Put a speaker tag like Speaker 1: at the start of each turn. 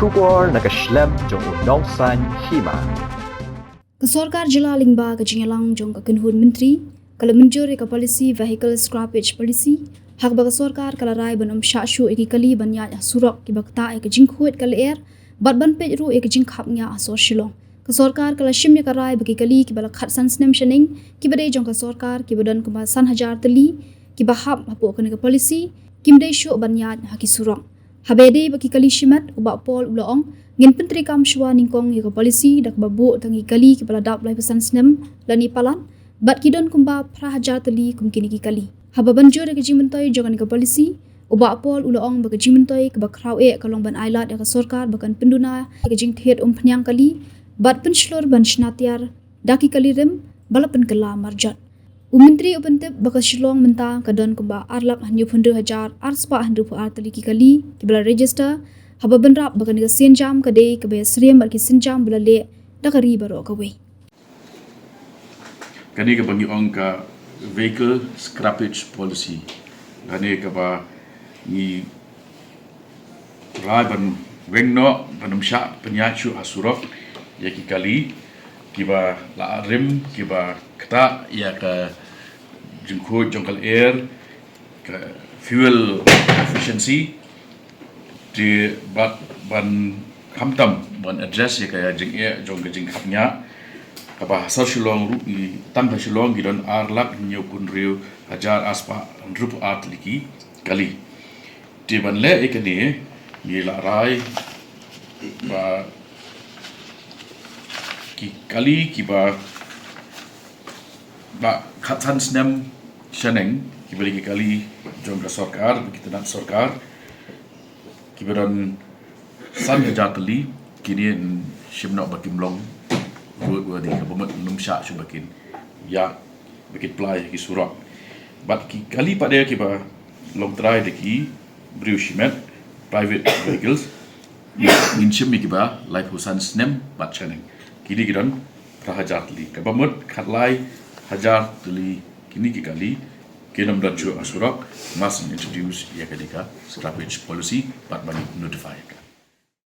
Speaker 1: Shubor nakaslem jong unong san hima.
Speaker 2: Kesorkar Jila Lingba ke Jingalang jong ke Kenhun Menteri kalau menjuri ke polisi vehicle scrappage policy hak bagi kesorkar kalau rai benom syashu eki kali banyak surok ki bakta ke jingkhuit kali air bat ban pej ru ke jingkhapnya asor shilong kesorkar kalau shimnya ke rai bagi kali ki balak khat san snem shening ki badai jong kesorkar ki badan kuma san hajar teli ki bahap hapo ke polisi kim dai shu banyak haki surok habede bagi kali shimat ubak pol uloong ngin pentri kam shwa ningkong ya ke polisi dak babu tangi kali ki baladap lai pesan snem lani palan bat kidon kumba prahaja teli kum kini ki kali haba banjur ke jimentoy jongan ke polisi ubak pol uloong bagi jimentoy ke bakrau kalong ban ailat ya ke sorkar bakan penduna ke jing thet penyang kali bat penslor ban shnatiar daki kali rem balapan kala marjat Menteri Upentip bakas Shillong mentang kadon kumba arlak hanyu 100,000 arspa handu pu artali ki kali ki bala register haba benrap bakan ga senjam kade ke be sriem bar ki senjam bala le dakari baro ka we
Speaker 3: Kani ka bangi ka vehicle scrappage policy kani ka ba ni ban wengno banum sha penyachu asurok ya ki kali kiba la rim kiba kata ya ka jengko jongkal air ke fuel efficiency di ban hamtam ban address ya ka jeng e jong jeng khapnya ka ba sa shilong ru i tam da shilong gidon arlak nyu kun riu hajar aspa rup art liki kali di ban le ekani ni la rai ba ki kali ki ba khatan snem shaneng ki beri ki kali jong sorkar kita nak sorkar ki beran san jatli kini shimno bakim long ru di kabumat numsha shubakin ya bakit play ki surak bat ki kali pada ki ba long try de ki briu shimet private vehicles min shim ki ba like husan snem bat shaneng kini kiran prahajatli kabamut khatlai hajar tuli kini ki kali kenam dan ju asurak mas introduce ya kadika scrappage policy bat bani notify